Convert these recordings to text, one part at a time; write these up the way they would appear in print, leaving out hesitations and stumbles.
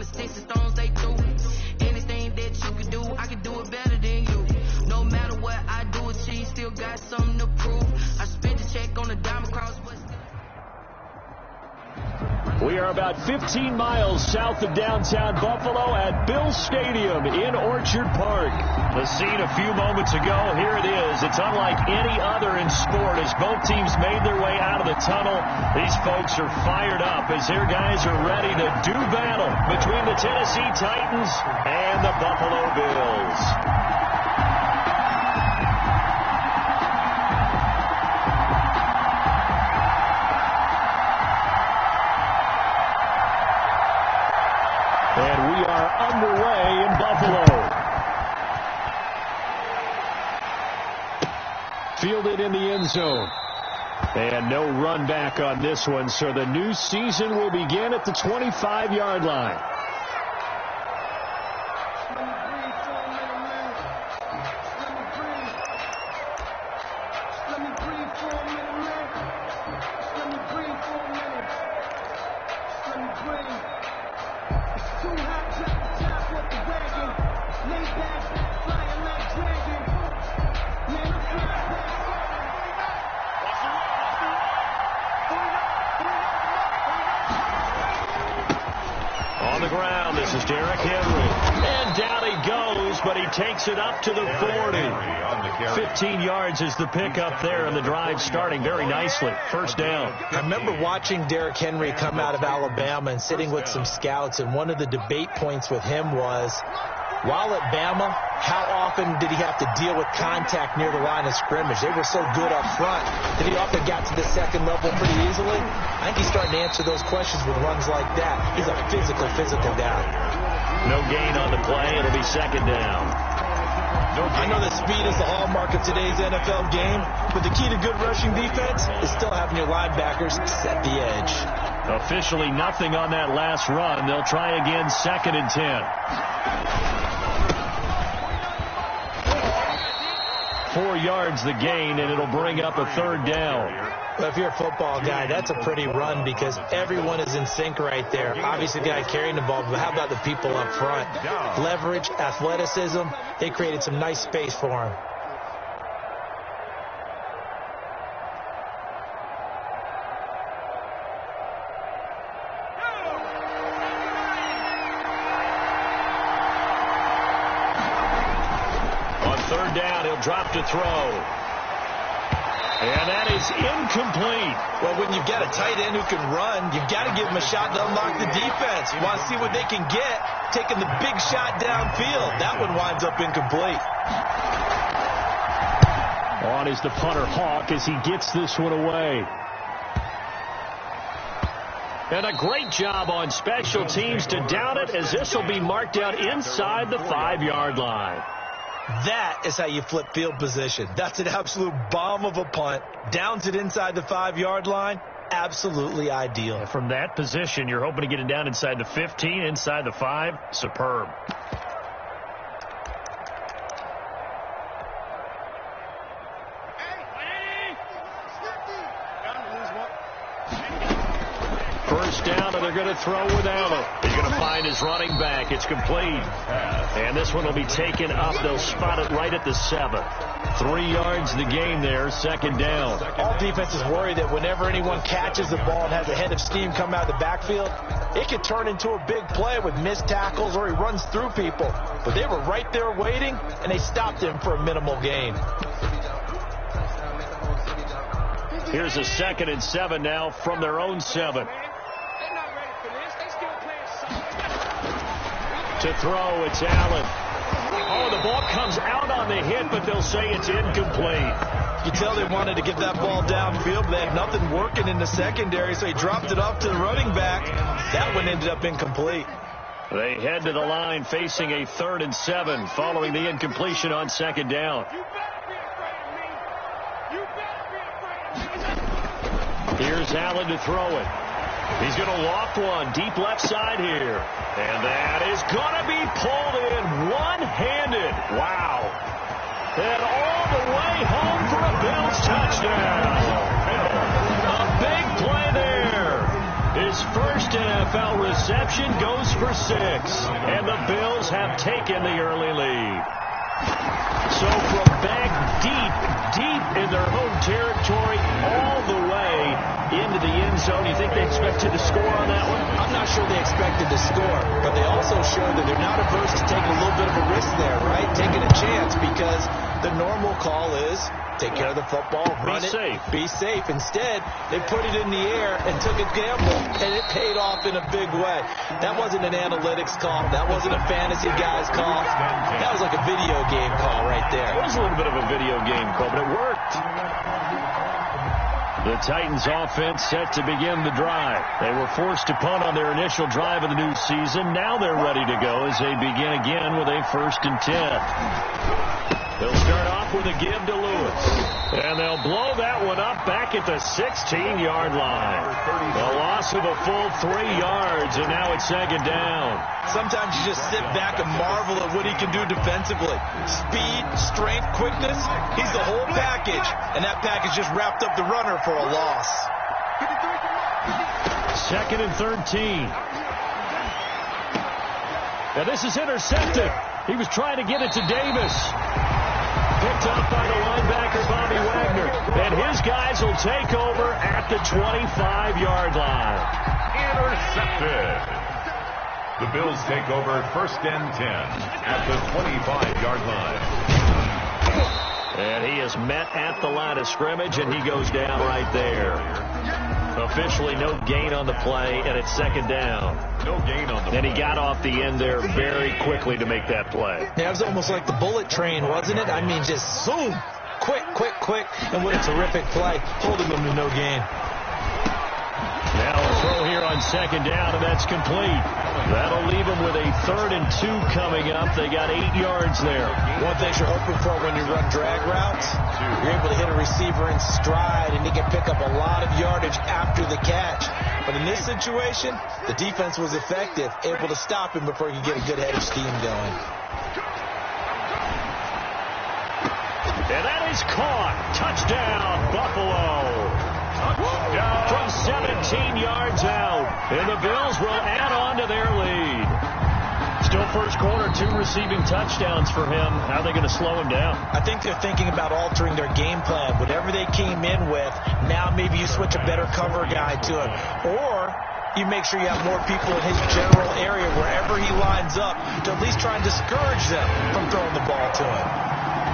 sticks and stones they threw. Anything that you can do, I can do it better than you. No matter what I do, achieve, still got something to prove. I spent the check on the diamond cross, but still. We are about 15 miles south of downtown Buffalo at Bills Stadium in Orchard Park. The scene a few moments ago, here it is. It's unlike any other in sport as both teams made their way out of the tunnel. These folks are fired up as their guys are ready to do battle between the Tennessee Titans and the Buffalo Bills. And we are underway in Buffalo. Fielded in the end zone. And no run back on this one, so the new season will begin at the 25-yard line. Takes it up to the 40. 15 yards is the pickup there, and the drive starting very nicely. First down. I remember watching Derrick Henry come out of Alabama and sitting with some scouts, and one of the debate points with him was, while at Bama, how often did he have to deal with contact near the line of scrimmage? They were so good up front that he often got to the second level pretty easily. I think he's starting to answer those questions with runs like that. He's a physical guy. No gain on the play. It'll be second down. I know that speed is the hallmark of today's NFL game, but the key to good rushing defense is still having your linebackers set the edge. Officially nothing on that last run. They'll try again, 2nd and 10. 4 yards the gain, and it'll bring up a third down. Well, if you're a football guy, that's a pretty run because everyone is in sync right there. Obviously, the guy carrying the ball, but how about the people up front? Leverage, athleticism, they created some nice space for him. On third down, he'll drop to throw. And that is incomplete. Well, when you've got a tight end who can run, you've got to give him a shot to unlock the defense. You want to see what they can get, taking the big shot downfield. That one winds up incomplete. On is the punter, Hawk, as he gets this one away. And a great job on special teams to down it, as this will be marked out inside the 5-yard line. That is how you flip field position. That's an absolute bomb of a punt. Downs it inside the 5-yard line. Absolutely ideal. From that position, you're hoping to get it down inside the 15, inside the 5. Superb. First down, and they're going to throw without it. He's going to find his running back. It's complete. And this one will be taken up. They'll spot it right at the 7. 3 yards the gain there, second down. All defenses worry that whenever anyone catches the ball and has a head of steam come out of the backfield, it could turn into a big play with missed tackles or he runs through people. But they were right there waiting, and they stopped him for a minimal gain. Here's a 2nd and 7 now from their own 7. To throw, it's Allen. Oh, the ball comes out on the hit, but they'll say it's incomplete. You tell they wanted to get that ball downfield, but they had nothing working in the secondary, so he dropped it off to the running back. That one ended up incomplete. They head to the line facing a 3rd and 7 following the incompletion on 2nd down. Here's Allen to throw it. He's going to loft one deep left side here. And that is going to be pulled in one-handed. Wow. And all the way home for a Bills touchdown. A big play there. His His first NFL reception goes for 6. And the Bills have taken the early lead. So from back deep in their home territory, all the way into the end zone, you think they expected to score on that one? I'm not sure they expected to score, but they also showed that they're not averse to taking a little bit of a risk there, right? Taking a chance, because the normal call is take care of the football, run it, be safe. Instead, they put it in the air and took a gamble, and it paid off in a big way. That wasn't an analytics call. That wasn't a fantasy guy's call. That was like a video game call right there. It was a little bit of a video game call, but it worked. The Titans offense set to begin the drive. They were forced to punt on their initial drive of the new season. Now they're ready to go as they begin again with a 1st and 10. They'll start off with a give to Lewis. And they'll blow that one up back at the 16-yard line. A loss of a full 3 yards, and now it's 2nd down. Sometimes you just sit back and marvel at what he can do defensively. Speed, strength, quickness, he's the whole package. And that package just wrapped up the runner for a loss. 2nd and 13. Now this is intercepted. He was trying to get it to Davis. Picked up by the linebacker, Bobby Wagner. And his guys will take over at the 25-yard line. Intercepted. The Bills take over 1st and 10 at the 25-yard line. And he is met at the line of scrimmage, and he goes down right there. Officially no gain on the play, and it's 2nd down. No gain on the play. And he got off the end there very quickly to make that play. Yeah, it was almost like the bullet train, wasn't it? I mean, just zoom, quick. And what a terrific play, holding them to no gain. Now a throw here on 2nd down, and that's complete. That'll leave them with a 3rd and 2 coming up. They got 8 yards there. One thing you're hoping for when you run drag routes, you're able to hit a receiver in stride, and he can pick up a lot of yardage after the catch. But in this situation, the defense was effective, able to stop him before he could get a good head of steam going. And that is caught. Touchdown, Buffalo. From 17 yards out. And the Bills will add on to their lead. Still first quarter, 2 receiving touchdowns for him. How are they going to slow him down? I think they're thinking about altering their game plan. Whatever they came in with, now maybe you switch a better cover guy to it. Or you make sure you have more people in his general area wherever he lines up to at least try and discourage them from throwing the ball to him.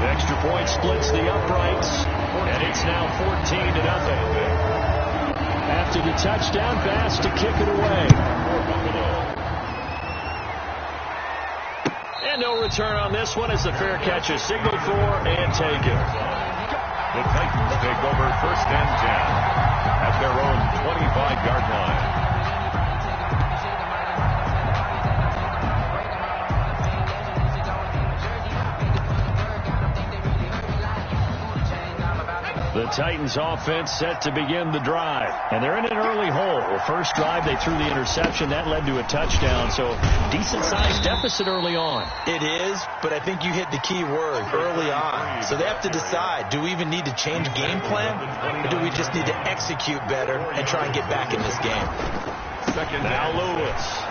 The extra point splits the uprights, and it's now 14-0. After the touchdown pass to kick it away. And no return on this one as the fair catch is signaled for and taken. The Titans take over 1st and 10 at their own 25-yard line. The Titans offense set to begin the drive. And they're in an early hole. The first drive, they threw the interception. That led to a touchdown. So decent-sized deficit early on. It is, but I think you hit the key word, early on. So they have to decide, do we even need to change game plan? Or do we just need to execute better and try and get back in this game? Now Lewis.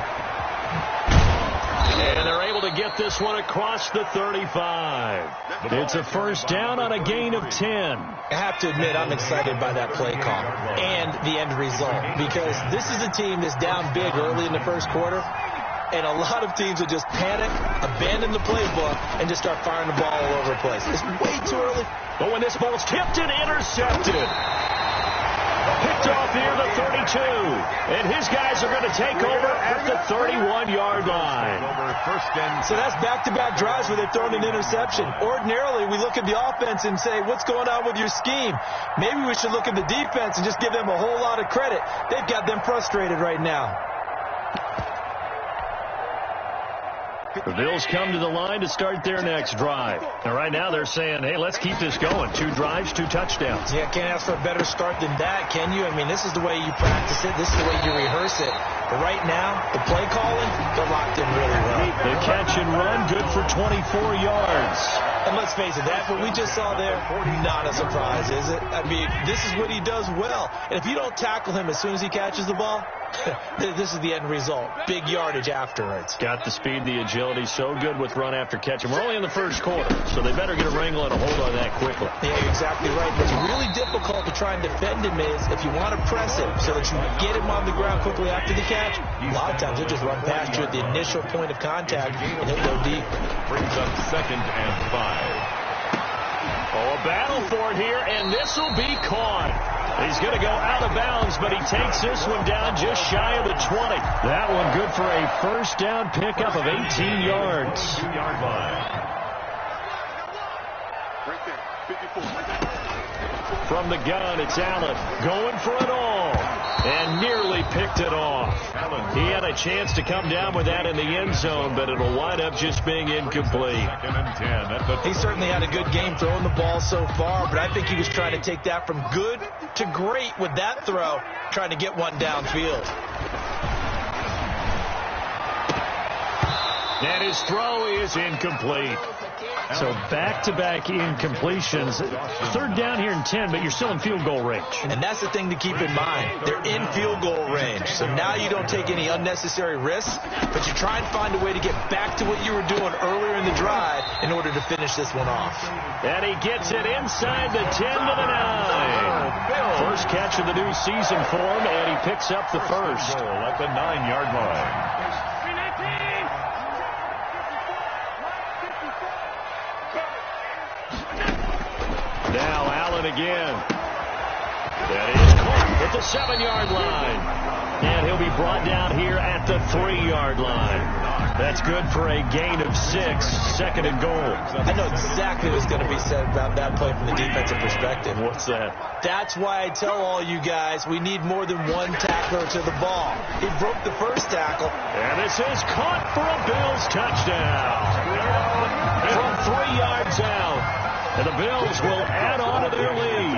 And they're able to get this one across the 35. It's a 1st down on a gain of 10. I have to admit, I'm excited by that play call and the end result, because this is a team that's down big early in the first quarter, and a lot of teams will just panic, abandon the playbook, and just start firing the ball all over the place. It's way too early. But when this ball's tipped and intercepted. Picked off near the 32. And his guys are going to take over at the 31-yard line. So that's back-to-back drives where they've thrown an interception. Ordinarily, we look at the offense and say, what's going on with your scheme? Maybe we should look at the defense and just give them a whole lot of credit. They've got them frustrated right now. The Bills come to the line to start their next drive. And right now they're saying, hey, let's keep this going. 2 drives, 2 touchdowns. Yeah, can't ask for a better start than that, can you? I mean, this is the way you practice it. This is the way you rehearse it. But right now, the play calling, they're locked in really well. The catch and run, good for 24 yards. And let's face it, that's what we just saw there. Not a surprise, is it? I mean, this is what he does well. And if you don't tackle him as soon as he catches the ball, this is the end result. Big yardage afterwards. Got the speed, the agility, so good with run after catch. And we're only in the first quarter, so they better get a wrangle and a hold on that quickly. Yeah, you're exactly right. What's really difficult to try and defend him is if you want to press him so that you get him on the ground quickly after the catch, a lot of times he'll just run past you at the initial point of contact and he'll go deep. Brings up 2nd and 5. Oh, a battle for it here, and this will be caught. He's going to go out of bounds, but he takes this one down just shy of the 20. That one good for a first down pickup of 18 yards. 2-yard line. Right there, 54. From the gun, it's Allen going for it all and nearly picked it off. He had a chance to come down with that in the end zone, but it'll wind up just being incomplete. 2nd and 10. He certainly had a good game throwing the ball so far, but I think he was trying to take that from good to great with that throw, trying to get one downfield. And his throw is incomplete. So back-to-back incompletions. 3rd down here and 10, but you're still in field goal range. And that's the thing to keep in mind. They're in field goal range. So now you don't take any unnecessary risks, but you try and find a way to get back to what you were doing earlier in the drive in order to finish this one off. And he gets it inside the 10 to the 9. First catch of the new season for him, and he picks up the first. At the 9-yard line. Now Allen again. That is caught at the 7-yard line. And he'll be brought down here at the 3-yard line. That's good for a gain of 6, 2nd and goal. I know exactly what's going to be said about that play from the defensive perspective. What's that? That's why I tell all you guys we need more than one tackler to the ball. He broke the first tackle. And this is caught for a Bills touchdown. From 3 yards out. And the Bills will add on to their lead.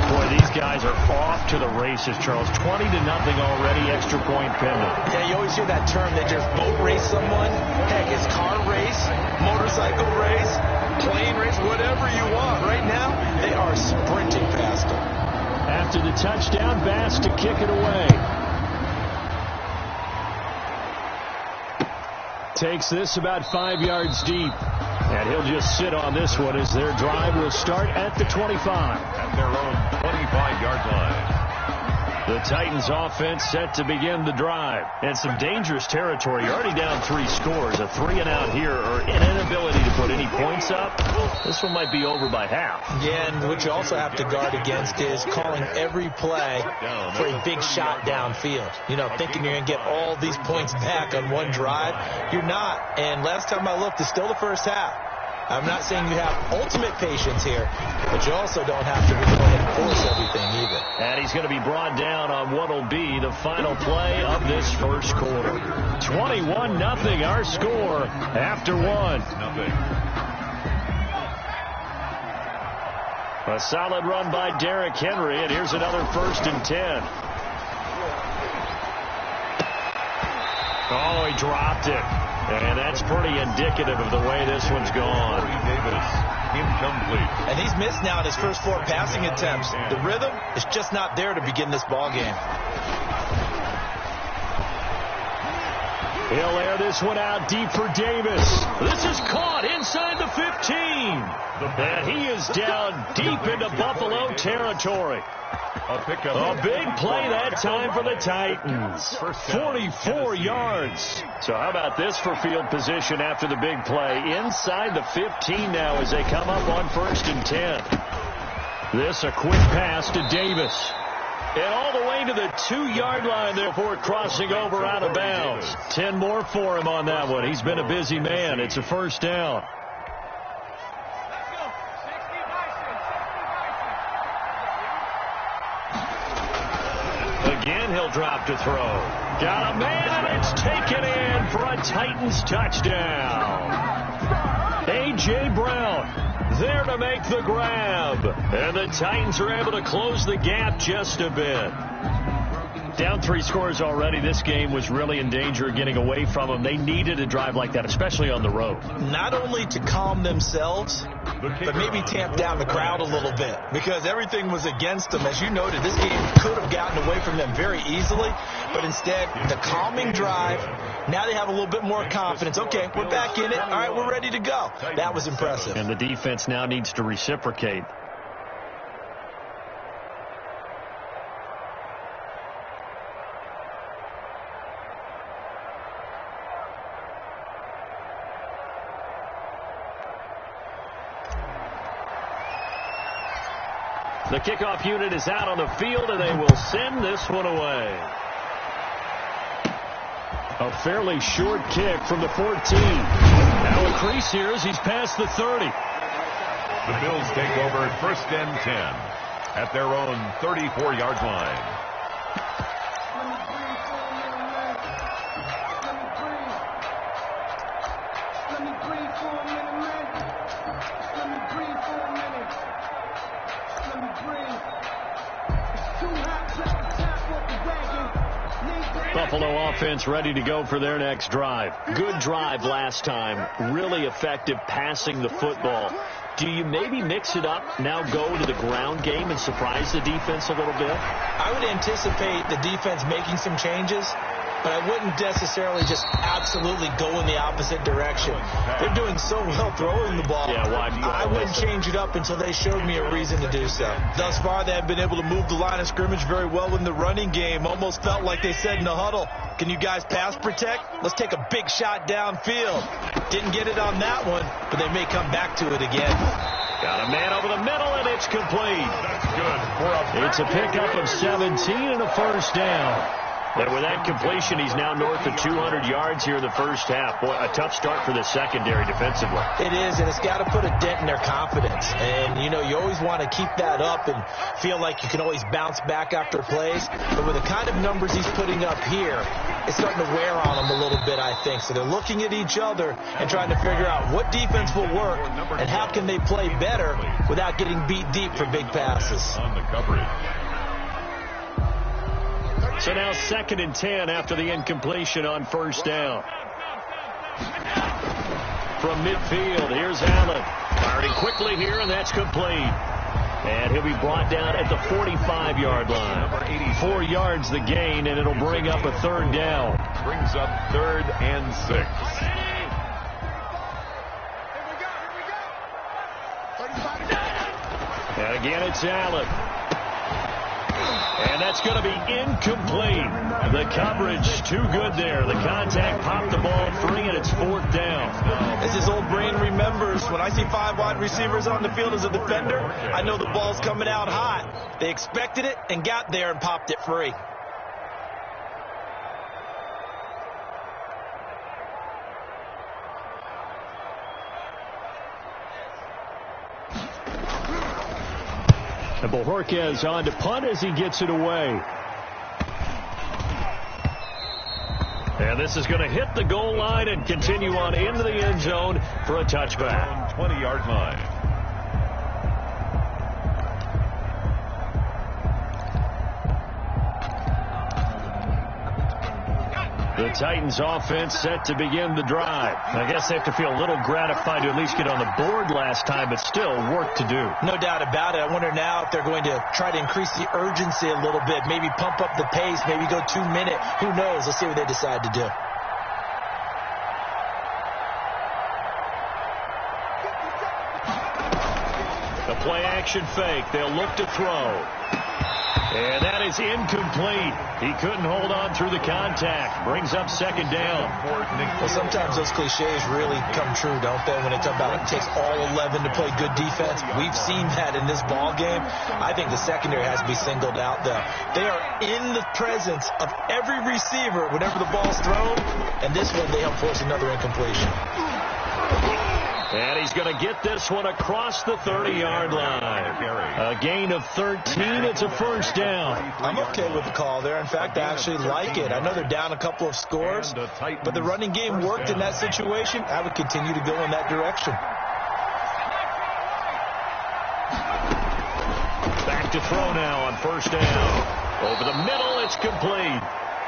Boy, these guys are off to the races, Charles. 20-0 already, extra point pending. Yeah, you always hear that term that just boat race someone. Heck, it's car race, motorcycle race, plane race, whatever you want. Right now, they are sprinting past them. After the touchdown, Bass to kick it away. Takes this about 5 yards deep. And he'll just sit on this one as their drive will start at the 25. At their own 25-yard line. The Titans offense set to begin the drive. And some dangerous territory. You're already down 3 scores. A 3-and-out here or an inability to put any points up. This one might be over by half. Yeah, and what you also have to guard against is calling every play for a big shot downfield. You know, thinking you're going to get all these points back on one drive. You're not. And last time I looked, it's still the first half. I'm not saying you have ultimate patience here, but you also don't have to go ahead and force everything either. And he's going to be brought down on what will be the final play of this first quarter. 21-0 our score after 1. A solid run by Derrick Henry, and here's another 1st and 10. Oh, he dropped it. And that's pretty indicative of the way this one's gone. Davis, incomplete. And he's missed now in his first 4 passing attempts. The rhythm is just not there to begin this ball game. He'll air this one out deep for Davis. This is caught inside the 15. And he is down deep into Buffalo territory. A big play that time for the Titans. 44 yards. So how about this for field position after the big play? Inside the 15 now as they come up on 1st and 10. This a quick pass to Davis. And all the way to the 2-yard line there before crossing over out of bounds. 10 more for him on that one. He's been a busy man. It's a first down. Again, he'll drop to throw. Got a man, and it's taken in for a Titans touchdown. A.J. Brown there to make the grab. And the Titans are able to close the gap just a bit. Down 3 scores already. This game was really in danger of getting away from them. They needed a drive like that, especially on the road. Not only to calm themselves, but maybe tamp down the crowd a little bit, because everything was against them. As you noted, this game could have gotten away from them very easily, but instead, the calming drive, now they have a little bit more confidence. Okay, we're back in it. All right, we're ready to go. That was impressive. And the defense now needs to reciprocate. The kickoff unit is out on the field, and they will send this one away. A fairly short kick from the 14. Now a crease here as he's past the 30. The Bills take over 1st and 10 at their own 34-yard line. Buffalo offense ready to go for their next drive. Good drive last time. Really effective passing the football. Do you maybe mix it up, now go to the ground game and surprise the defense a little bit? I would anticipate the defense making some changes, but I wouldn't necessarily just absolutely go in the opposite direction. They're doing so well throwing the ball. Yeah, why do you I wouldn't change it up until they showed me a reason to do so. Thus far, they have been able to move the line of scrimmage very well in the running game. Almost felt like they said in the huddle, can you guys pass protect? Let's take a big shot downfield. Didn't get it on that one, but they may come back to it again. Got a man over the middle, and it's complete. That's good. It's a pickup of 17 and a first down. And with that completion, he's now north of 200 yards here in the first half. Boy, a tough start for the secondary defensively. It is, and it's got to put a dent in their confidence. And, you know, you always want to keep that up and feel like you can always bounce back after plays. But with the kind of numbers he's putting up here, it's starting to wear on them a little bit, I think. So they're looking at each other and trying to figure out what defense will work and how can they play better without getting beat deep for big passes. On the coverage. So now 2nd and 10 after the incompletion on first down. From midfield, here's Allen. Firing quickly here, and that's complete. And he'll be brought down at the 45-yard line. 4 yards the gain, and it'll bring up a 3rd down. Brings up 3rd and 6. And again, it's Allen. And that's going to be incomplete. The coverage too good there. The contact popped the ball free, and it's 4th down. As his old brain remembers, when I see 5 wide receivers on the field as a defender, I know the ball's coming out hot. They expected it and got there and popped it free. And Bojorquez on to punt as he gets it away. And this is going to hit the goal line and continue on into the end zone for a touchback. 20-yard line. The Titans offense set to begin the drive. I guess they have to feel a little gratified to at least get on the board last time, but still work to do. No doubt about it. I wonder now if they're going to try to increase the urgency a little bit, maybe pump up the pace, maybe go 2-minute. Who knows? Let's see what they decide to do. The play action fake. They'll look to throw. And that is incomplete. He couldn't hold on through the contact. Brings up 2nd down. Well, sometimes those cliches really come true, don't they? When they talk about it takes all 11 to play good defense. We've seen that in this ball game. I think the secondary has to be singled out, though. They are in the presence of every receiver whenever the ball's thrown. And this one, they help force another incompletion. And he's going to get this one across the 30-yard line. A gain of 13. It's a first down. I'm okay with the call there. In fact, I actually like it. I know they're down a couple of scores, but the running game worked in that situation. I would continue to go in that direction. Back to throw now on first down. Over the middle, it's complete.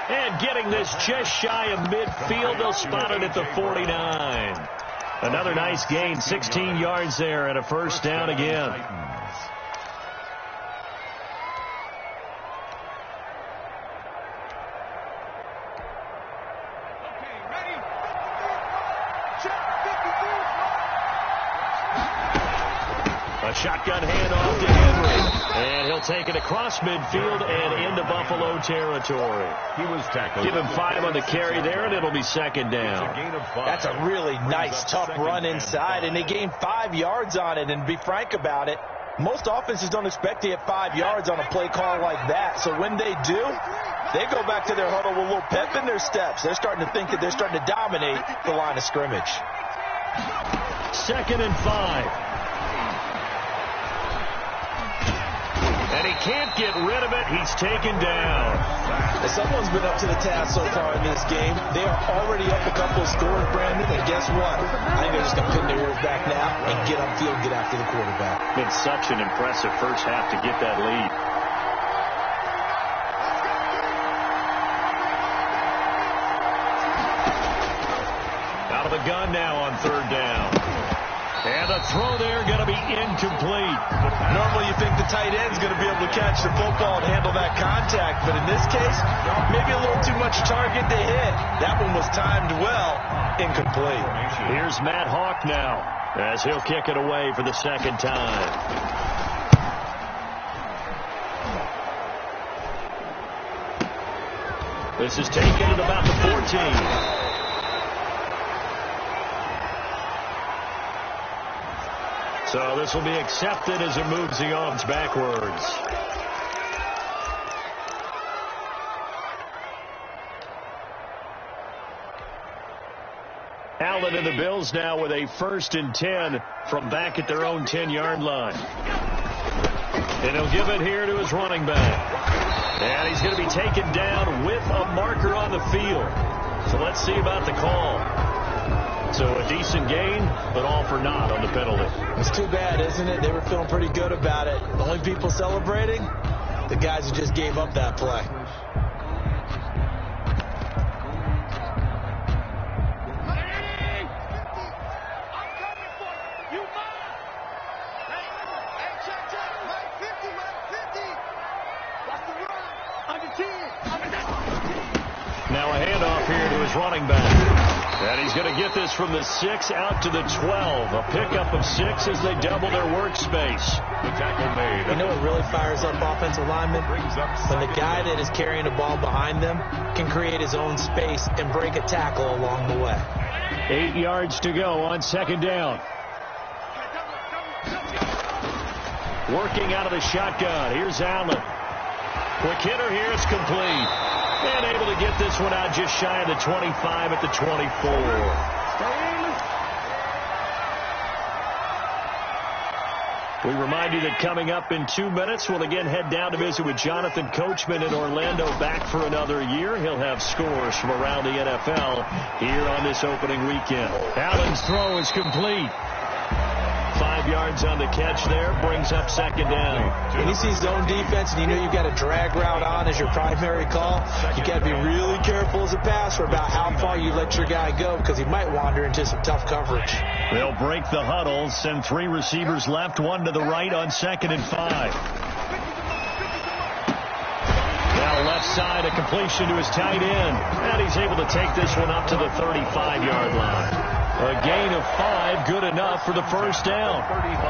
And getting this just shy of midfield, they'll spot it at the 49. Another nice gain, 16 yards there, and a first down again. A shotgun handoff to Henry. And he'll take it across midfield and into Buffalo territory. He was tackled. Give him 5 on the carry there, and it'll be second down. That's a really nice, tough run inside, and they gained 5 yards on it. And to be frank about it, most offenses don't expect to get 5 yards on a play call like that. So when they do, they go back to their huddle with a little pep in their steps. They're starting to think that they're starting to dominate the line of scrimmage. 2nd and 5. And he can't get rid of it. He's taken down. Someone's been up to the task so far in this game. They are already up a couple of scores, Brandon, and guess what? I think they're just going to pin their ears back now and get upfield, get after the quarterback. Been such an impressive first half to get that lead. Out of the gun now on 3rd down. And the throw there going to be incomplete. Normally you think the tight end's going to be able to catch the football and handle that contact, but in this case, maybe a little too much target to hit. That one was timed well. Incomplete. Here's Matt Hawk now as he'll kick it away for the 2nd time. This is taken at about the 14. So this will be accepted as it moves the offense backwards. Allen and the Bills now with a 1st and 10 from back at their own 10-yard line. And he'll give it here to his running back. And he's going to be taken down with a marker on the field. So let's see about the call. So a decent gain, but all for naught on the penalty. It's too bad, isn't it? They were feeling pretty good about it. The only people celebrating, the guys who just gave up that play. Now a handoff here to his running back. And he's going to get this from the 6 out to the 12. A pickup of 6 as they double their workspace. The tackle made. You know what really fires up offensive linemen? When the guy that is carrying the ball behind them can create his own space and break a tackle along the way. 8 yards to go on 2nd down. Working out of the shotgun. Here's Allen. Quick hitter here. It's complete. And able to get this one out just shy of the 25 at the 24. We remind you that coming up in 2 minutes, we'll again head down to visit with Jonathan Coachman in Orlando, back for another year. He'll have scores from around the NFL here on this opening weekend. Allen's throw is complete. 5 yards on the catch there, brings up 2nd down. When you see zone defense and you know you've got a drag route on as your primary call, you got to be really careful as a passer about how far you let your guy go, because he might wander into some tough coverage. They'll break the huddle, send 3 receivers left, 1 to the right on 2nd and 5. Now left side, a completion to his tight end, and he's able to take this one up to the 35-yard line. A gain of 5, good enough for the first down.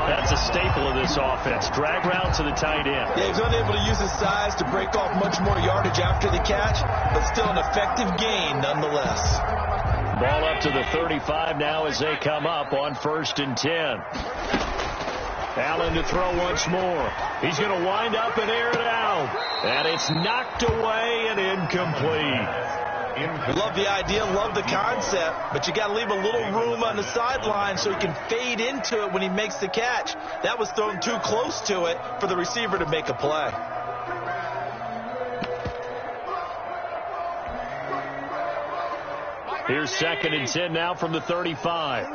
That's a staple of this offense. Drag route to the tight end. Yeah, he's unable to use his size to break off much more yardage after the catch, but still an effective gain nonetheless. Ball up to the 35 now as they come up on 1st and 10. Allen to throw once more. He's going to wind up and air it out. And it's knocked away and incomplete. Love the idea, love the concept, but you got to leave a little room on the sideline so he can fade into it when he makes the catch. That was thrown too close to it for the receiver to make a play. Here's 2nd and 10 now from the 35.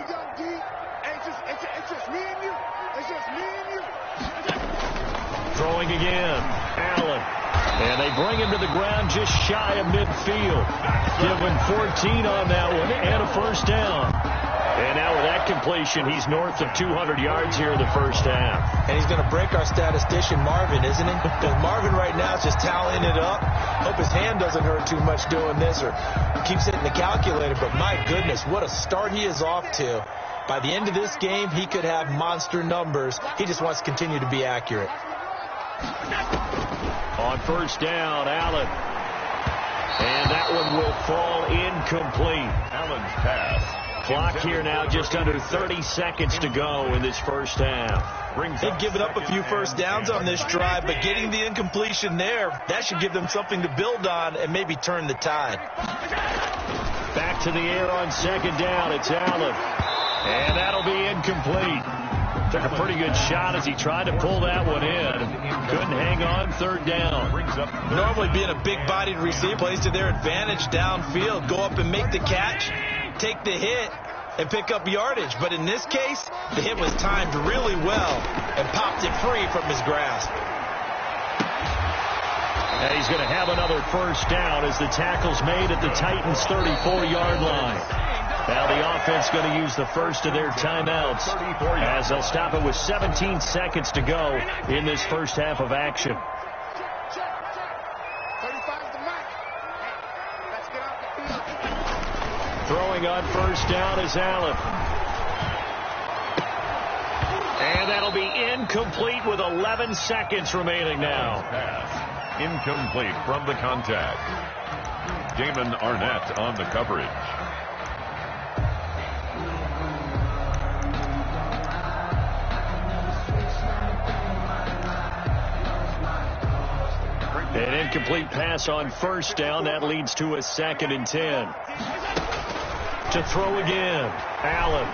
Throwing again. Allen. And they bring him to the ground just shy of midfield. Give him 14 on that one and a first down. And now with that completion, he's north of 200 yards here in the first half. And he's going to break our statistician, Marvin, isn't he? Because Marvin right now is just tallying it up. Hope his hand doesn't hurt too much doing this or keeps hitting the calculator. But my goodness, what a start he is off to. By the end of this game, he could have monster numbers. He just wants to continue to be accurate. On first down, Allen. And that one will fall incomplete. Allen's pass. Clock here now, just under 30 seconds to go in this first half. They've given up a few first downs on this drive, but getting the incompletion there, that should give them something to build on and maybe turn the tide. Back to the air on second down. It's Allen. And that'll be incomplete. Took a pretty good shot as he tried to pull that one in. Couldn't hang on third down. Normally being a big-bodied receiver plays to their advantage downfield. Go up and make the catch, take the hit, and pick up yardage. But in this case, the hit was timed really well and popped it free from his grasp. And he's going to have another first down as the tackle's made at the Titans' 34-yard line. Now the offense going to use the first of their timeouts as they'll stop it with 17 seconds to go in this first half of action. 35 to Mike. Let's get out the field. Throwing on first down is Allen. And that'll be incomplete with 11 seconds remaining now. Pass. Incomplete from the contact. Damon Arnett on the coverage. An incomplete pass on first down. That leads to a 2nd and 10. To throw again, Allen.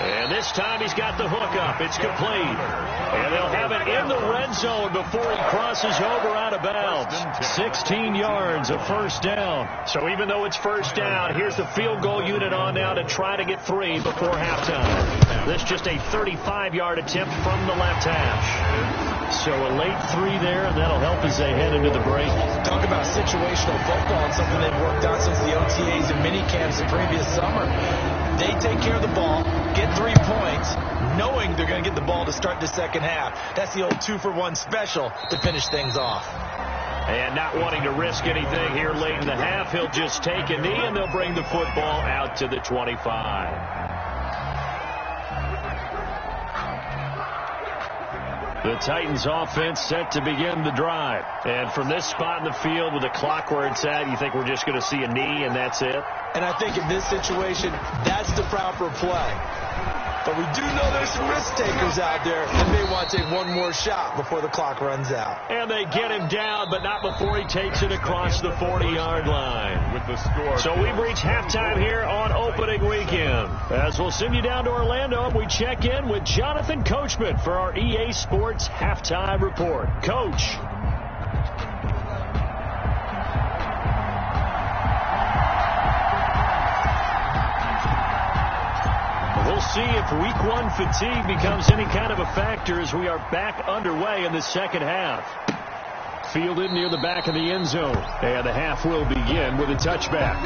And this time he's got the hook up. It's complete. And they'll have it in the red zone before he crosses over out of bounds. 16 yards of first down. So even though it's first down, here's the field goal unit on now to try to get 3 before halftime. This just a 35-yard attempt from the left hash. So a late 3 there, and that'll help as they head into the break. Talk about situational football and something they've worked on since the OTAs and minicamps the previous summer. They take care of the ball, get 3 points, knowing they're going to get the ball to start the second half. That's the old 2-for-1 special to finish things off. And not wanting to risk anything here late in the half, he'll just take a knee, and they'll bring the football out to the 25. The Titans offense set to begin the drive. And from this spot in the field with the clock where it's at, you think we're just going to see a knee and that's it? And I think in this situation, that's the proper play. But we do know there's some risk takers out there that may want to take one more shot before the clock runs out. And they get him down, but not before he takes it across the 40-yard line. With the score. So we've reached halftime here on opening weekend. As we'll send you down to Orlando, and we check in with Jonathan Coachman for our EA Sports Halftime Report. Coach. We'll see if week 1 fatigue becomes any kind of a factor as we are back underway in the second half. Fielded near the back of the end zone. And the half will begin with a touchback.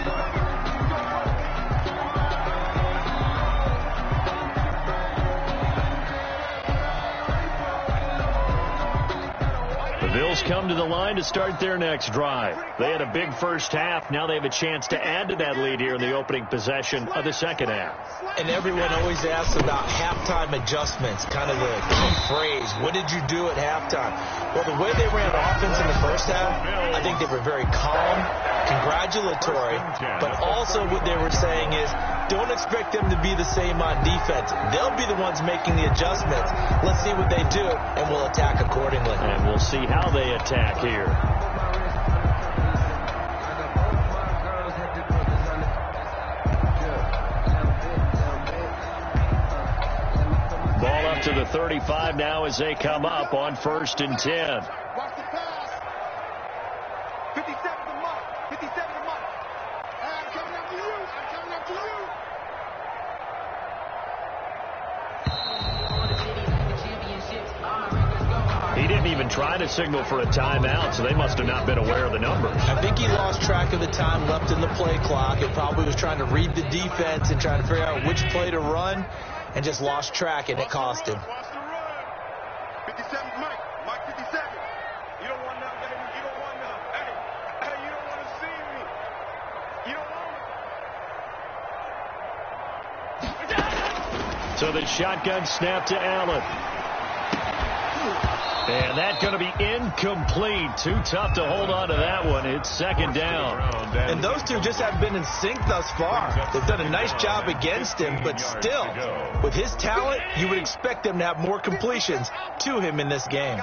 The Bills come to the line to start their next drive. They had a big first half. Now they have a chance to add to that lead here in the opening possession of the second half. And everyone always asks about halftime adjustments, kind of the key phrase. What did you do at halftime? Well, the way they ran offense in the first half, I think they were very calm, congratulatory, but also what they were saying is don't expect them to be the same on defense. They'll be the ones making the adjustments. Let's see what they do, and we'll attack accordingly. And we'll see how they attack here. Ball up to the 35 now as they come up on 1st and 10. Watch the pass. 57 to Mike. 57 to Mike. I'm coming up to you. I'm coming up to you. He didn't even trying to signal for a timeout, so they must have not been aware of the numbers. I think he lost track of the time left in the play clock and probably was trying to read the defense and trying to figure out which play to run and just lost track, and it cost him. 57, Mike. Mike 57. You don't want none, baby. You don't want none. Hey, you don't want to see me. You don't want So the shotgun snap to Allen. And that's going to be incomplete. Too tough to hold on to that one. It's second down. And those two just haven't been in sync thus far. They've done a nice job against him, but still, with his talent, you would expect them to have more completions to him in this game.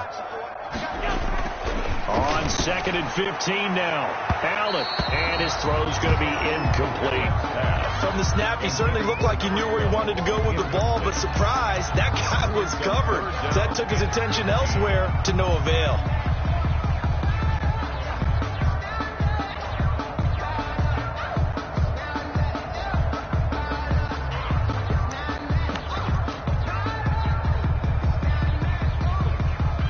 On 2nd and 15 now. Allen, and his throw's going to be incomplete. From the snap, he certainly looked like he knew where he wanted to go with the ball, but surprise, that guy was covered. That took his attention elsewhere to no avail.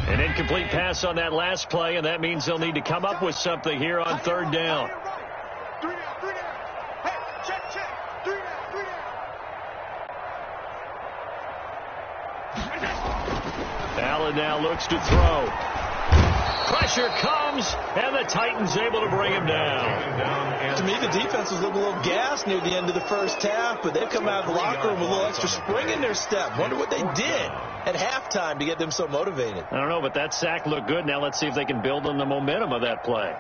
An incomplete pass on that last play, and that means they'll need to come up with something here on 3rd down. 3 down. Hey, check. 3 down. Allen now looks to throw. Pressure comes, and the Titans able to bring him down. To me, the defense was looking a little gassed near the end of the first half, but they've come out of the locker room with a little extra spring in their step. Wonder what they did at halftime to get them so motivated. I don't know, but that sack looked good. Now let's see if they can build on the momentum of that play.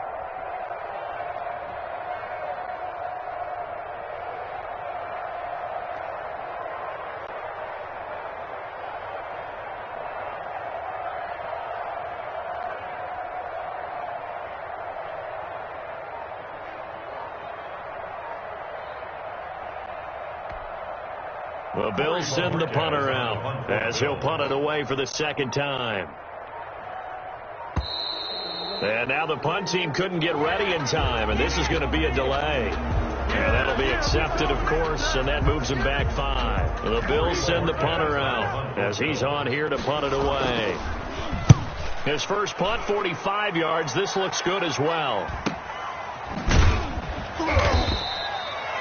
The Bills send the punter out as he'll punt it away for the second time. And now the punt team couldn't get ready in time, and this is going to be a delay. And that'll be accepted, of course, and that moves him back 5. The Bills send the punter out as he's on here to punt it away. His first punt, 45 yards. This looks good as well.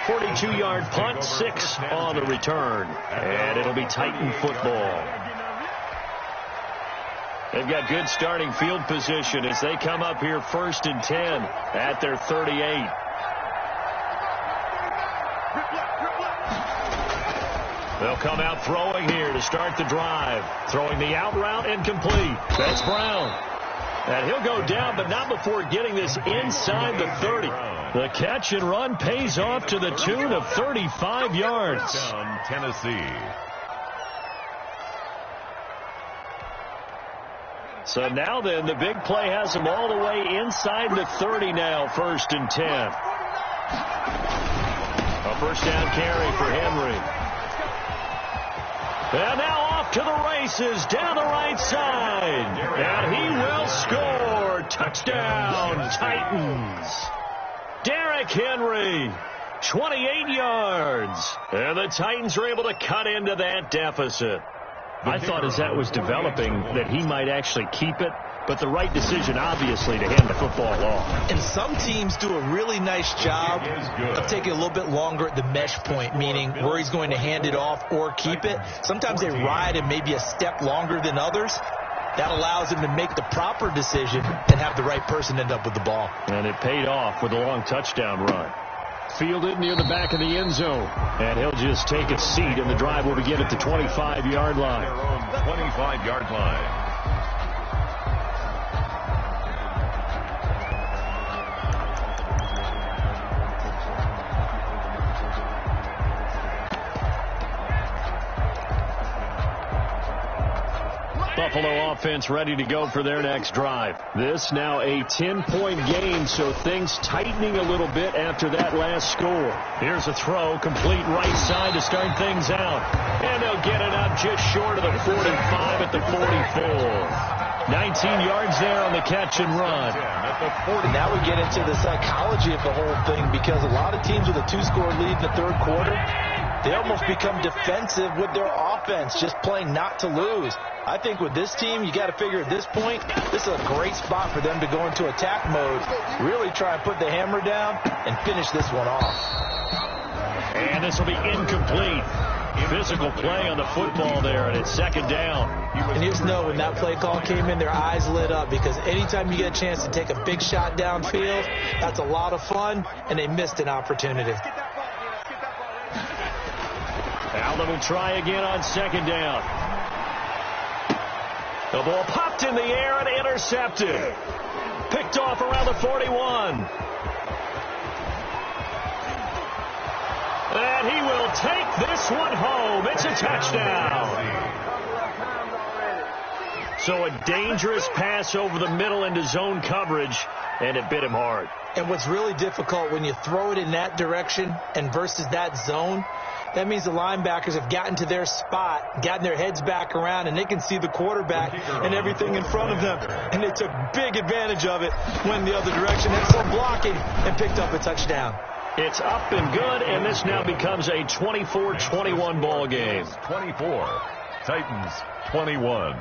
42-yard punt, 6 on the return. And it'll be Titan football. They've got good starting field position as they come up here 1st and 10 at their 38. They'll come out throwing here to start the drive. Throwing the out route and complete. That's Brown. And he'll go down, but not before getting this inside the 30. The catch and run pays off to the tune of 35 yards. Down, Tennessee. So now then, the big play has them all the way inside the 30 now, 1st and 10. A first down carry for Henry. And now off to the races down the right side. And he will score. Touchdown, Titans. Derrick Henry, 28 yards. And the Titans are able to cut into that deficit. I thought as that was developing that he might actually keep it, but the right decision, obviously, to hand the football off. And some teams do a really nice job of taking a little bit longer at the mesh point, meaning where he's going to hand it off or keep it. Sometimes they ride him maybe a step longer than others. That allows him to make the proper decision and have the right person end up with the ball. And it paid off with a long touchdown run. Fielded near the back of the end zone. And he'll just take a seat, and the drive will begin at the 25-yard line. 25-yard line. Buffalo offense ready to go for their next drive. This now a 10-point game, so things tightening a little bit after that last score. Here's a throw, complete right side to start things out. And they'll get it up just short of the 45 at the 44. 19 yards there on the catch and run. Now we get into the psychology of the whole thing, because a lot of teams with a 2-score lead in the 3rd quarter, they almost become defensive with their offense, just playing not to lose. I think with this team, you got to figure at this point, this is a great spot for them to go into attack mode, really try and put the hammer down and finish this one off. And this will be incomplete. Physical play on the football there, and it's second down. And you just know when that play call came in, their eyes lit up, because anytime you get a chance to take a big shot downfield, that's a lot of fun, and they missed an opportunity. Allen will try again on second down. The ball popped in the air and intercepted. Picked off around the 41. And he will take this one home. It's a touchdown. So a dangerous pass over the middle into zone coverage, and it bit him hard. And what's really difficult when you throw it in that direction and versus that zone, that means the linebackers have gotten to their spot, gotten their heads back around, and they can see the quarterback and everything in front of them. And they took big advantage of it, went the other direction, had some blocking, and picked up a touchdown. It's up and good, and this now becomes a 24-21 ball game. 24, Titans 21.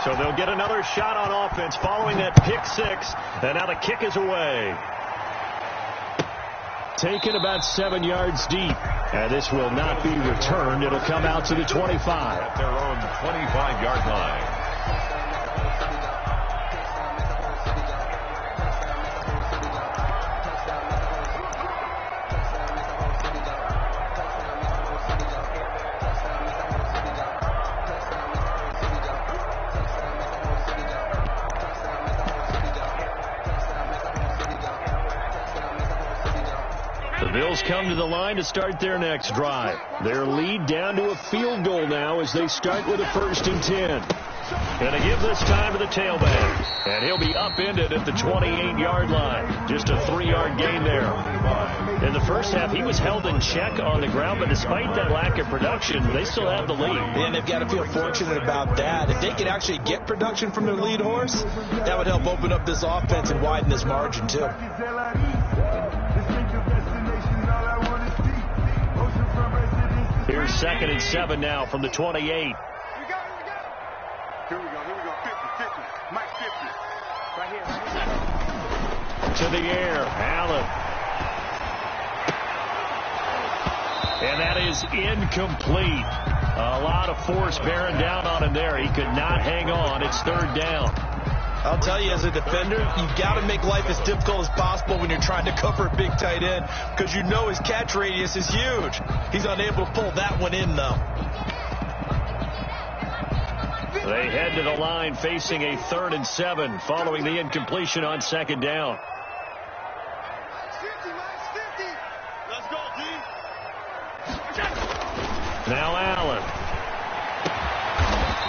So they'll get another shot on offense following that pick six, and now the kick is away. Taken about 7 yards deep, and this will not be returned. It'll come out to the 25. At their own 25-yard line. Bills come to the line to start their next drive. Their lead down to a field goal now as they start with a 1st and 10. Going to give this time to the tailback. And he'll be upended at the 28-yard line. Just a 3-yard gain there. In the first half, he was held in check on the ground, but despite that lack of production, they still have the lead. And they've got to feel fortunate about that. If they could actually get production from their lead horse, that would help open up this offense and widen this margin, too. Here's 2nd and 7 now from the 28. Here we go. Here we go. 50, Mike 50. Right here. To the air, Allen. And that is incomplete. A lot of force bearing down on him there. He could not hang on. It's 3rd down. I'll tell you, as a defender, you've got to make life as difficult as possible when you're trying to cover a big tight end, because you know his catch radius is huge. He's unable to pull that one in, though. They head to the line facing a 3rd and 7 following the incompletion on 2nd down. Let's go, D. Now Allen.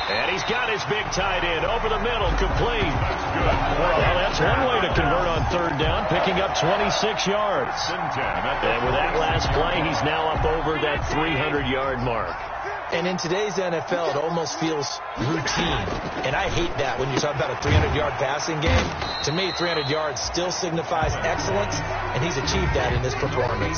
And he's got his big tight end over the middle, complete. Well, that's one way to convert on 3rd down, picking up 26 yards. And with that last play, he's now up over that 300-yard mark. And in today's NFL, it almost feels routine. And I hate that when you talk about a 300-yard passing game. To me, 300 yards still signifies excellence, and he's achieved that in this performance.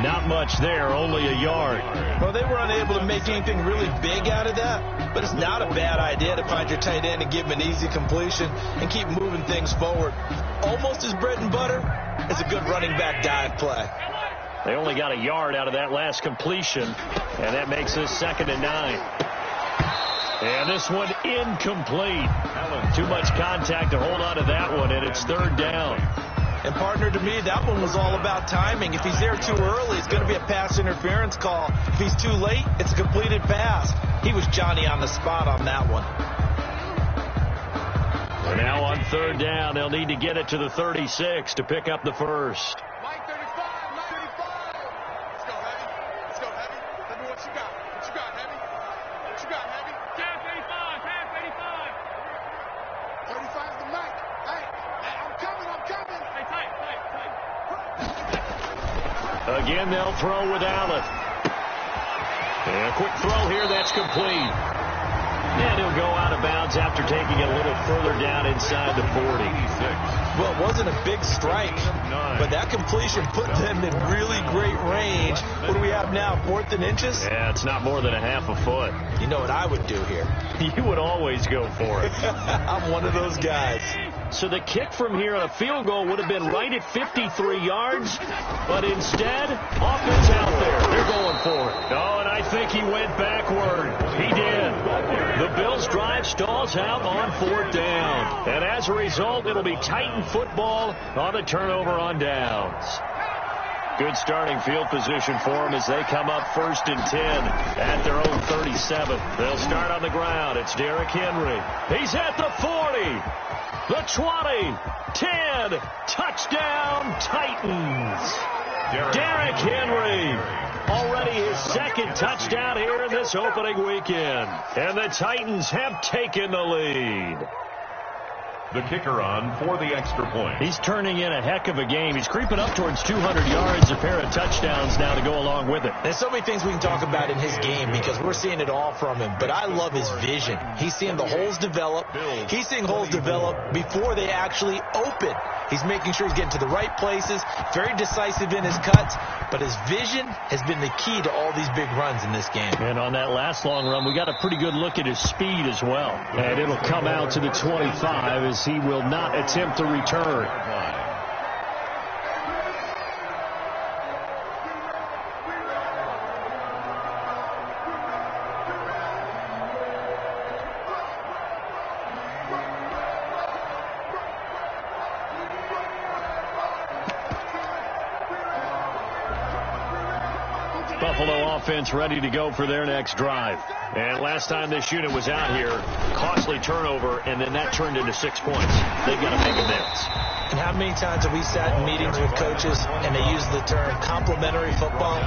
Not much there, only a yard. Well, they were unable to make anything really big out of that, but it's not a bad idea to find your tight end and give him an easy completion and keep moving things forward. Almost as bread and butter as a good running back dive play. They only got a yard out of that last completion, and that makes this 2nd and 9. And this one incomplete. Too much contact to hold on to that one, and it's 3rd down. And partner, to me, that one was all about timing. If he's there too early, it's going to be a pass interference call. If he's too late, it's a completed pass. He was Johnny on the spot on that one. And now on 3rd down, they'll need to get it to the 36 to pick up the first. Mike 35. Let's go, Heavy. Let's go, Heavy. Tell me what you got. What you got, Heavy? What you got, Heavy? Half 85. 35 to Mike. Hey, I'm coming. Hey, tight. Again, they'll throw with Allen. And a quick throw here, that's complete. And he'll go out of bounds after taking it a little further down inside the 40. Well, it wasn't a big strike, but that completion put them in really great range. What do we have now, 4th and inches? Yeah, it's not more than a half a foot. You know what I would do here? You would always go for it. I'm one of those guys. So the kick from here on a field goal would have been right at 53 yards, but instead, offense out there. They're going for it. Oh, and I think he went backward. He did. The Bills' drive stalls out on 4th down. And as a result, it'll be Titan football on the turnover on downs. Good starting field position for them as they come up 1st and 10 at their own 37. They'll start on the ground. It's Derrick Henry. He's at the 40. The 20, 10, touchdown Titans. Derrick Henry, already his 2nd touchdown here in this opening weekend. And the Titans have taken the lead. The kicker on for the extra point. He's turning in a heck of a game. He's creeping up towards 200 yards, a pair of touchdowns now to go along with it. There's so many things we can talk about in his game because we're seeing it all from him. But I love his vision. He's seeing the holes develop. He's seeing holes develop before they actually open. He's making sure he's getting to the right places, very decisive in his cuts, but his vision has been the key to all these big runs in this game. And on that last long run, we got a pretty good look at his speed as well. And it'll come out to the 25 as he will not attempt to return. Buffalo offense ready to go for their next drive. And last time this unit was out here, costly turnover, and then that turned into 6 points. They've got to make amends. And how many times have we sat in meetings with coaches and they use the term complementary football?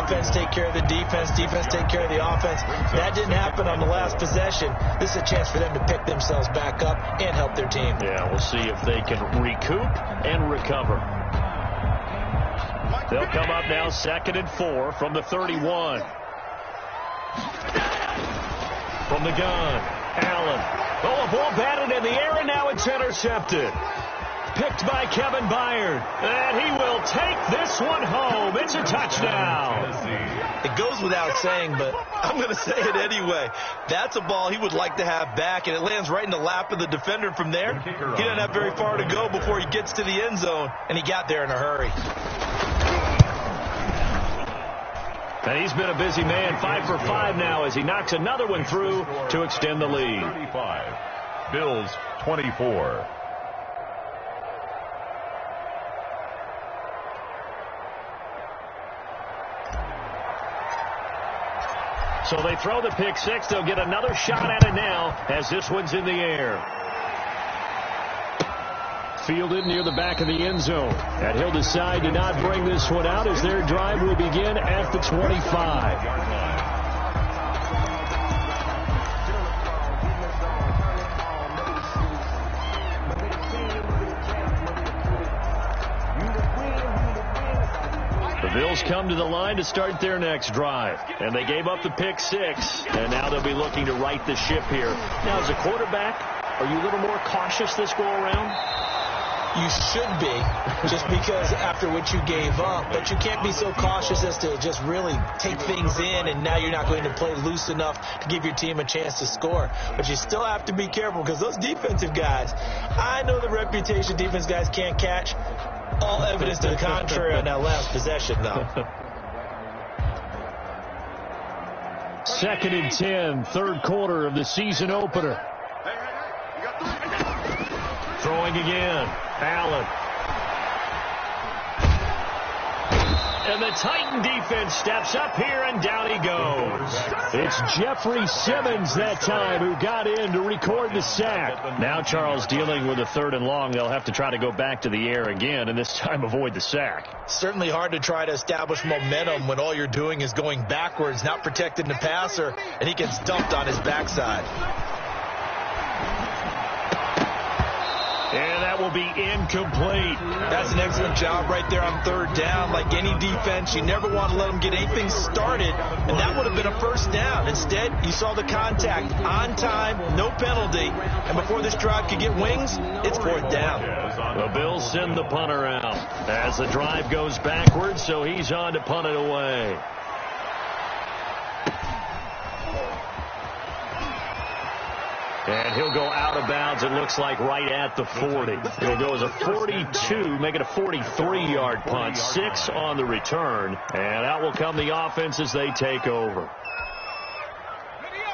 Offense take care of the defense, defense take care of the offense. That didn't happen on the last possession. This is a chance for them to pick themselves back up and help their team. Yeah, we'll see if they can recoup and recover. They'll come up now 2nd and 4 from the 31. From the gun, Allen. Oh, a ball batted in the air, and now it's intercepted. Picked by Kevin Byard. And he will take this one home. It's a touchdown. It goes without saying, but I'm going to say it anyway. That's a ball he would like to have back, and it lands right in the lap of the defender from there. He doesn't have very far to go before he gets to the end zone, and he got there in a hurry. And he's been a busy man, 5 for 5 now as he knocks another one through to extend the lead. 35, Bills 24. So they throw the pick six. They'll get another shot at it now as this one's in the air. Fielded near the back of the end zone. And he'll decide to not bring this one out as their drive will begin at the 25. The Bills come to the line to start their next drive. And they gave up the pick six. And now they'll be looking to right the ship here. Now, as a quarterback, are you a little more cautious this go around? You should be, just because after what you gave up. But you can't be so cautious as to just really take things in, and now you're not going to play loose enough to give your team a chance to score. But you still have to be careful because those defensive guys, I know the reputation defense guys can't catch. All evidence to the contrary on that last possession, though. 2nd and 10, third quarter of the season opener. Throwing again. Allen. And the Titan defense steps up here, and down he goes. It's Jeffrey Simmons that time who got in to record the sack. Now Charles dealing with a 3rd and long. They'll have to try to go back to the air again, and this time avoid the sack. Certainly hard to try to establish momentum when all you're doing is going backwards, not protecting the passer, and he gets dumped on his backside. And that will be incomplete. That's an excellent job right there on third down. Like any defense, you never want to let them get anything started, and that would have been a first down. Instead, you saw the contact on time, no penalty, and before this drive could get wings, it's fourth down. The Bills send the punter out as the drive goes backwards, so he's on to punt it away. And he'll go out of bounds, it looks like, right at the 40. He'll go as a 42, make it a 43-yard punt. 6 on the return. And out will come the offense as they take over.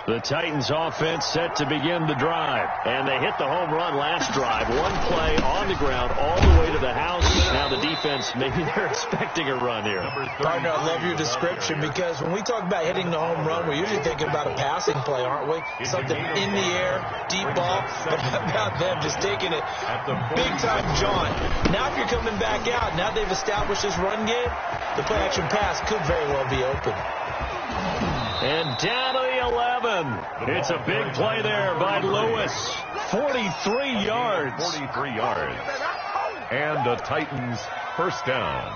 The Titans offense set to begin the drive. And they hit the home run last drive. One play on the ground all the way to the house. Now the defense, maybe they're expecting a run here. Partner, I love your description because when we talk about hitting the home run, we're usually thinking about a passing play, aren't we? Something in the air, deep ball. But how about them just taking it big-time jaunt? Now if you're coming back out, now they've established this run game, the play-action pass could very well be open. And down to the 11. It's a big play there by Lewis. 43 yards. 43 yards. And the Titans first down.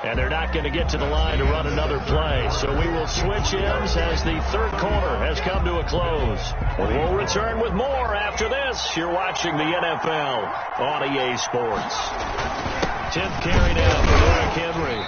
And they're not going to get to the line to run another play. So we will switch ends as the third quarter has come to a close. We'll return with more after this. You're watching the NFL on EA Sports. 10th carry now for Derrick Henry.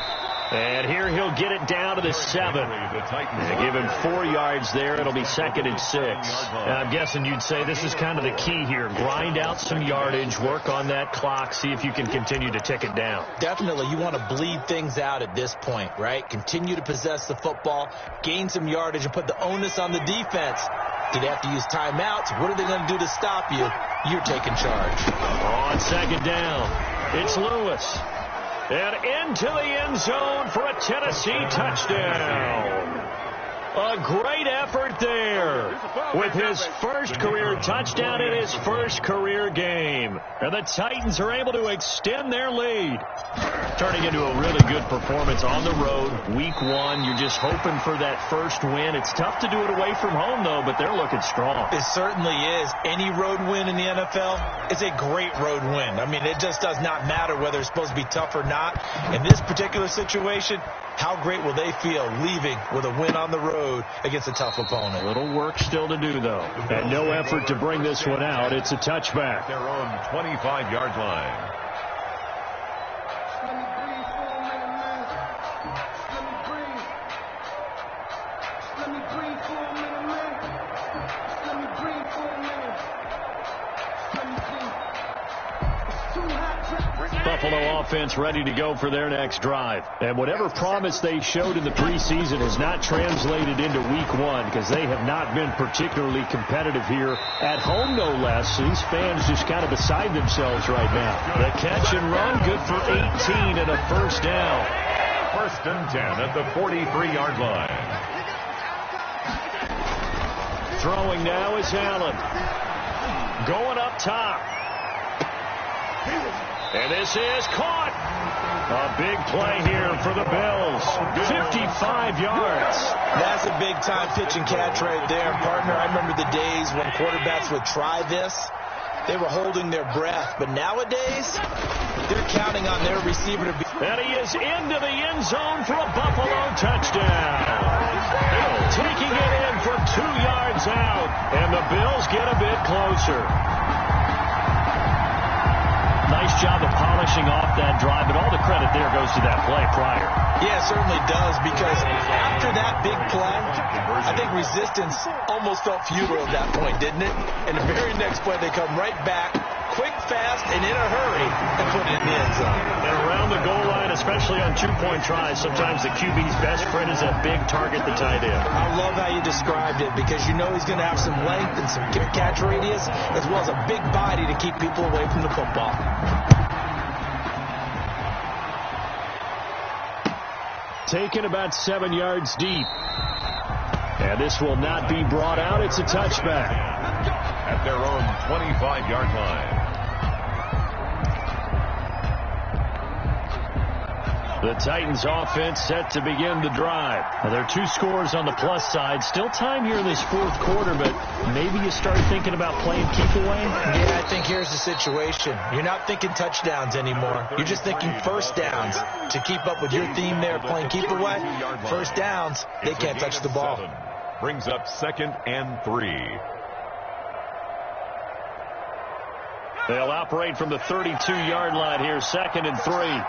And here he'll get it down to the 7. They give him 4 yards there. It'll be 2nd and 6. And I'm guessing you'd say this is kind of the key here. Grind out some yardage, work on that clock, see if you can continue to tick it down. Definitely. You want to bleed things out at this point, right? Continue to possess the football, gain some yardage, and put the onus on the defense. Do they have to use timeouts? What are they going to do to stop you? You're taking charge. On 2nd down, it's Lewis. And into the end zone for a Tennessee touchdown. A great effort there with his first career touchdown in his first career game. And the Titans are able to extend their lead. Turning into a really good performance on the road. Week 1, you're just hoping for that first win. It's tough to do it away from home, though, but they're looking strong. It certainly is. Any road win in the NFL is a great road win. I mean, it just does not matter whether it's supposed to be tough or not. In this particular situation, how great will they feel leaving with a win on the road against a tough opponent? A little work still to do, though. And no effort to bring this one out. It's a touchback. Their own 25-yard line. Buffalo offense ready to go for their next drive. And whatever promise they showed in the preseason has not translated into week 1 because they have not been particularly competitive here at home, no less. These fans just kind of beside themselves right now. The catch and run, good for 18 and a first down. 1st and 10 at the 43-yard line. Throwing now is Allen. Going up top. And this is caught. A big play here for the Bills. 55 yards. That's a big-time pitch and catch right there. Partner, I remember the days when quarterbacks would try this. They were holding their breath. But nowadays, they're counting on their receiver to be... And he is into the end zone for a Buffalo touchdown. Taking it in for 2 yards out. And the Bills get a bit closer. Nice job of polishing off that drive, but all the credit there goes to that play prior. Yeah, it certainly does, because after that big play, I think resistance almost felt futile at that point, didn't it? And the very next play, they come right back, quick, fast, and in a hurry, and put it in the end zone. And around the goal line, especially on 2-point tries, sometimes the QB's best friend is a big target, the tight end. I love how you described it, because you know he's going to have some length and some catch radius, as well as a big body to keep people away from the football. Taken about 7 yards deep. And this will not be brought out. It's a touchback. At their own 25-yard line. The Titans offense set to begin the drive. Now, there are 2 scores on the plus side. Still time here in this 4th quarter, but maybe you start thinking about playing keep away? Yeah, I think here's the situation. You're not thinking touchdowns anymore. You're just thinking first downs. To keep up with your theme there, playing keep away, first downs, they can't touch the ball. Brings up 2nd and 3. They'll operate from the 32-yard line here, 2nd and 3.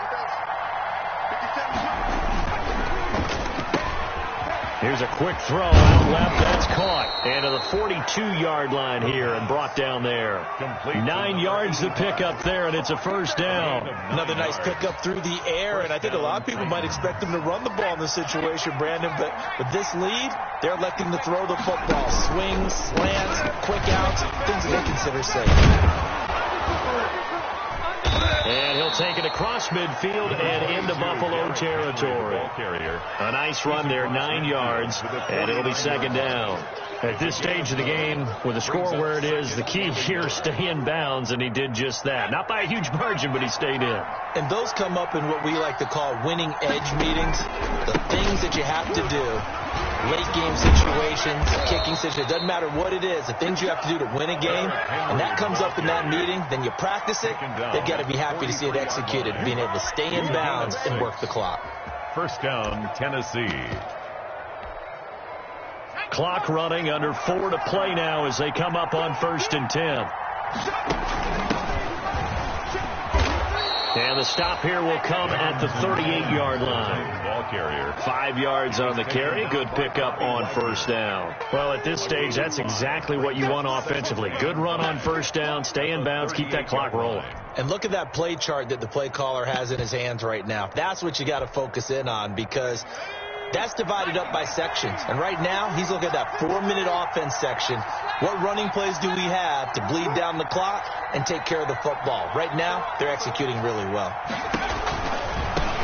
Here's a quick throw out left. That's caught. And to the 42-yard line here and brought down there. 9 yards to pick up there, and it's a first down. Another nice pickup through the air, and I think a lot of people might expect them to run the ball in this situation, Brandon, but with this lead, they're electing to throw the football. Swings, slants, quick outs, things that they consider safe. And he'll take it across midfield and into Buffalo territory. A nice run there, 9 yards, and it'll be 2nd down. At this stage of the game, with the score where it is, the key here, stay in bounds, and he did just that. Not by a huge margin, but he stayed in. And those come up in what we like to call winning edge meetings, the things that you have to do. Late game situations, kicking situations, doesn't matter what it is, the things you have to do to win a game, and that comes up in that meeting, then you practice it, they've got to be happy to see it executed, being able to stay in bounds and work the clock. First down, Tennessee. Clock running, under 4 to play now as they come up on 1st and 10. And the stop here will come at the 38-yard line. Ball carrier. 5 yards on the carry. Good pickup on first down. Well, at this stage, that's exactly what you want offensively. Good run on first down. Stay in bounds. Keep that clock rolling. And look at that play chart that the play caller has in his hands right now. That's what you got to focus in on, because that's divided up by sections. And right now, he's looking at that 4-minute offense section. What running plays do we have to bleed down the clock and take care of the football? Right now, they're executing really well.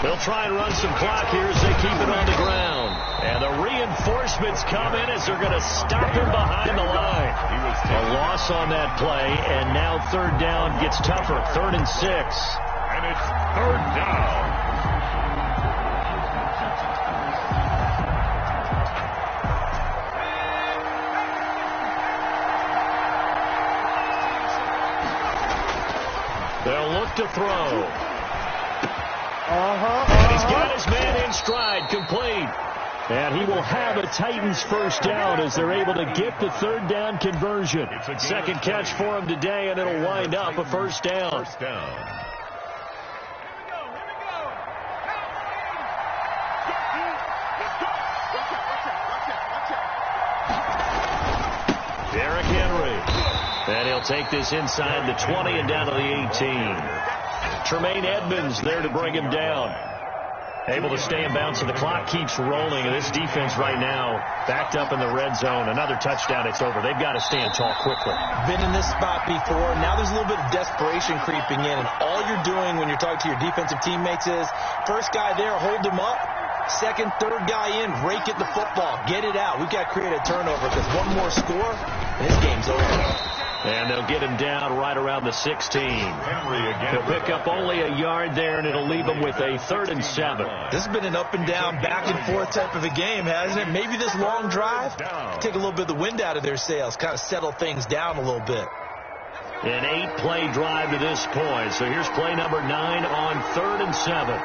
They'll try and run some clock here as they keep it on the ground. And the reinforcements come in as they're going to stop him behind the line. A loss on that play, and now 3rd down gets tougher. 3rd and 6. And it's 3rd down. They'll look to throw. And he's got his man in stride, complete. And he will have a Titans first down as they're able to get the 3rd down conversion. 2nd catch for him today, and it'll wind up a first down. First down. Derrick Henry. And he'll take this inside the 20 and down to the 18. Tremaine Edmonds there to bring him down. Able to stay in bounds, and the clock keeps rolling. And this defense right now backed up in the red zone. Another touchdown, it's over. They've got to stand tall quickly. Been in this spot before. Now there's a little bit of desperation creeping in. And all you're doing when you're talking to your defensive teammates is, first guy there, hold him up. 2nd, 3rd guy in, rake at the football. Get it out. We've got to create a turnover, because one more score, and this game's over. And they'll get him down right around the 16. He'll pick up only a yard there, and it'll leave him with a 3rd and 7. This has been an up and down, back and forth type of a game, hasn't it? Maybe this long drive, take a little bit of the wind out of their sails, kind of settle things down a little bit. An 8-play drive to this point. So here's play number 9 on 3rd and 7.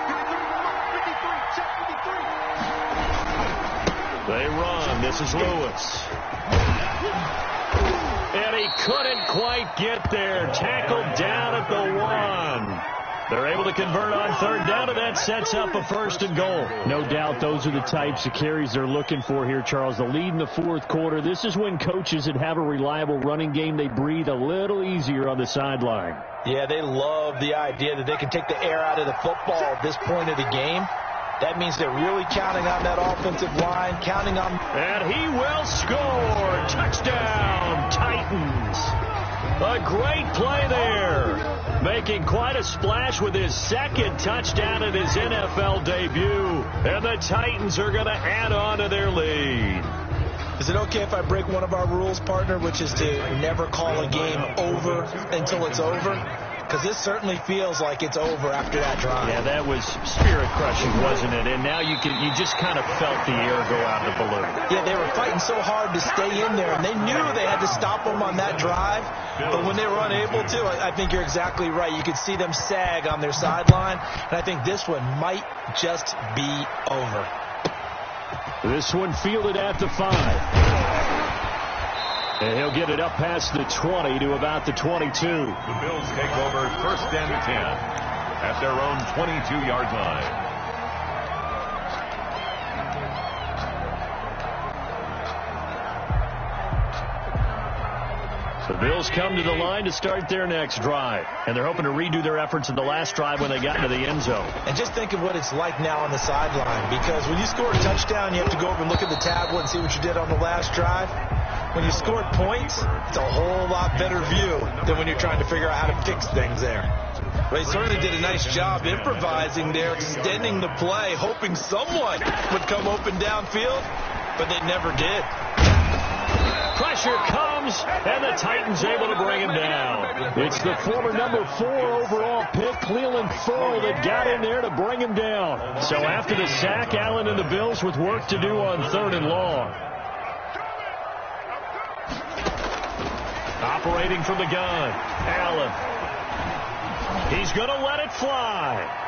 They run. This is Lewis. And he couldn't quite get there. Tackled down at the 1. They're able to convert on 3rd down, and that sets up a 1st and goal. No doubt those are the types of carries they're looking for here, Charles. The lead in the 4th quarter. This is when coaches that have a reliable running game, they breathe a little easier on the sideline. Yeah, they love the idea that they can take the air out of the football at this point of the game. That means they're really counting on that offensive line, counting on... And he will score. Touchdown, Titans. A great play there. Making quite a splash with his 2nd touchdown in his NFL debut. And the Titans are going to add on to their lead. Is it okay if I break one of our rules, partner, which is to never call a game over until it's over? because this certainly feels like it's over after that drive. Yeah, that was spirit-crushing, wasn't it? And now you just kind of felt the air go out of the balloon. Yeah, they were fighting so hard to stay in there, and they knew they had to stop them on that drive. But when they were unable to, I think you're exactly right. You could see them sag on their sideline, and I think this one might just be over. This one fielded at the 5. And he'll get it up past the 20 to about the 22. The Bills take over 1st and 10 at their own 22-yard line. The Bills come to the line to start their next drive. And they're hoping to redo their efforts in the last drive when they got into the end zone. And just think of what it's like now on the sideline. Because when you score a touchdown, you have to go over and look at the tablet and see what you did on the last drive. When you scored points, it's a whole lot better view than when you're trying to figure out how to fix things there. They certainly did a nice job improvising there, extending the play, hoping someone would come open downfield, but they never did. Pressure comes, and the Titans able to bring him down. It's the former number 4 overall pick, Cleveland Ferrell, that got in there to bring him down. So after the sack, Allen and the Bills with work to do on 3rd and long. Operating from the gun, Allen. He's going to let it fly.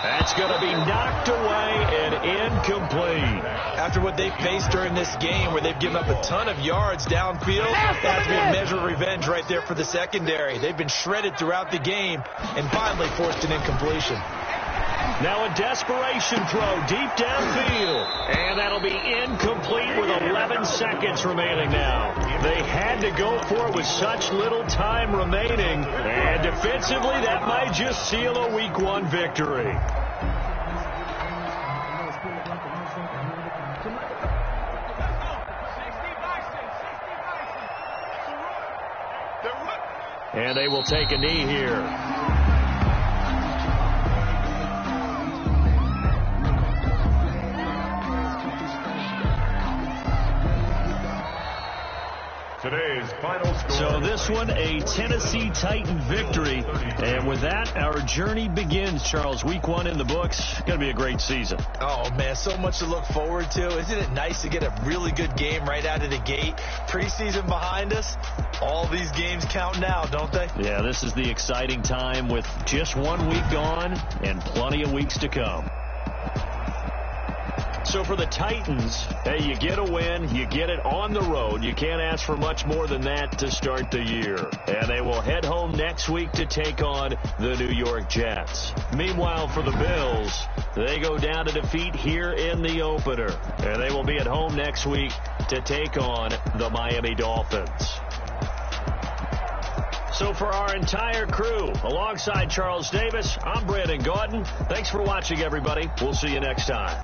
That's going to be knocked away and incomplete. After what they faced during this game where they've given up a ton of yards downfield, that has to be a measure of revenge right there for the secondary. They've been shredded throughout the game and finally forced an incompletion. Now a desperation throw deep downfield. And that'll be incomplete with 11 seconds remaining now. They had to go for it with such little time remaining. And defensively, that might just seal a Week 1 victory. And they will take a knee here. Today's final score. So this one, a Tennessee Titan victory. And with that, our journey begins, Charles. Week 1 in the books. Going to be a great season. Oh, man, so much to look forward to. Isn't it nice to get a really good game right out of the gate? Preseason behind us. All these games count now, don't they? Yeah, this is the exciting time with just 1 week gone and plenty of weeks to come. So for the Titans, hey, you get a win, you get it on the road. You can't ask for much more than that to start the year. And they will head home next week to take on the New York Jets. Meanwhile, for the Bills, they go down to defeat here in the opener. And they will be at home next week to take on the Miami Dolphins. So for our entire crew, alongside Charles Davis, I'm Brandon Gautin. Thanks for watching, everybody. We'll see you next time.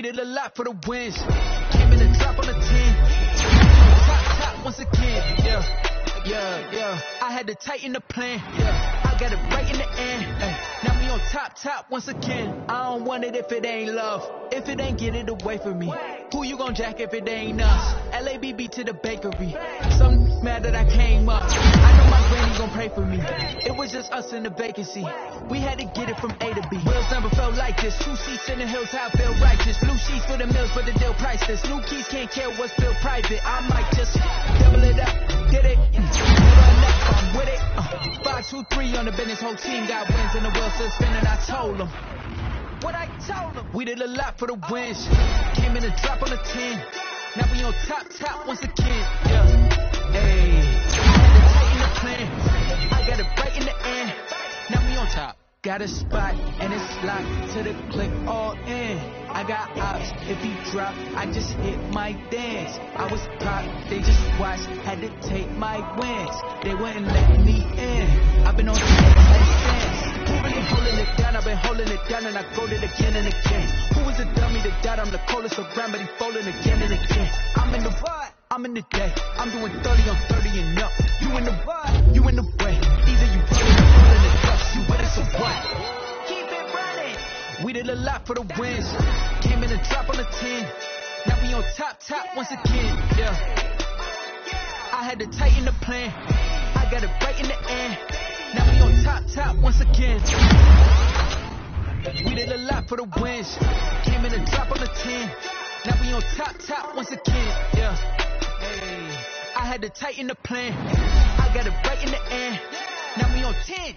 We did a lot for the wins. Came in and drop on the 10. Top once again. Yeah. I had to tighten the plan. I got it right in the end. Now we on top once again. I don't want it if it ain't love. If it ain't, get it away from me. Who you gon' jack if it ain't us? LABB to the bakery. Some mad that I came up. I know my granny gon' pray for me. It was just us in the vacancy. We had to get it from A to B. Wheels never felt like this. 2 seats in the hills, how I feel righteous. Blue sheets for the mills, but the deal priceless. New keys can't care what's still private. I might just double it up. Get it? Never enough, I'm with it. 5, 2, 3 on the business. Whole team got wins and the wheels still spinning. I told them. What I told them. We did a lot for the wins. Came in and drop on the 10. Now we on top once again. Hey, I had to tighten the plan. I got it right in the end. Now we on top. Got a spot and it's locked to the click all in. I got ops. If he drop, I just hit my dance. I was pop, they just watched. Had to take my wins. They wouldn't let me in. I've been on since. Who really holding it down? I've been holding it down and I go it again and again. Who was a dummy that died? I'm the coldest around, but he folding again and again. I'm in the what? I'm in the day. I'm doing 30 on 30 and up. You in the what? You in the way. Either you rolling the dust. You with us or what? Keep it running. We did a lot for the wins. Came in and drop on the 10. Now we on top once again. I had to tighten the plan. I got it right in the end. Now we on top once again. We did a lot for the wins. Came in and drop on the 10. Now we on top once again. Hey, I had to tighten the plan. I got it right in the end. Now we on 10.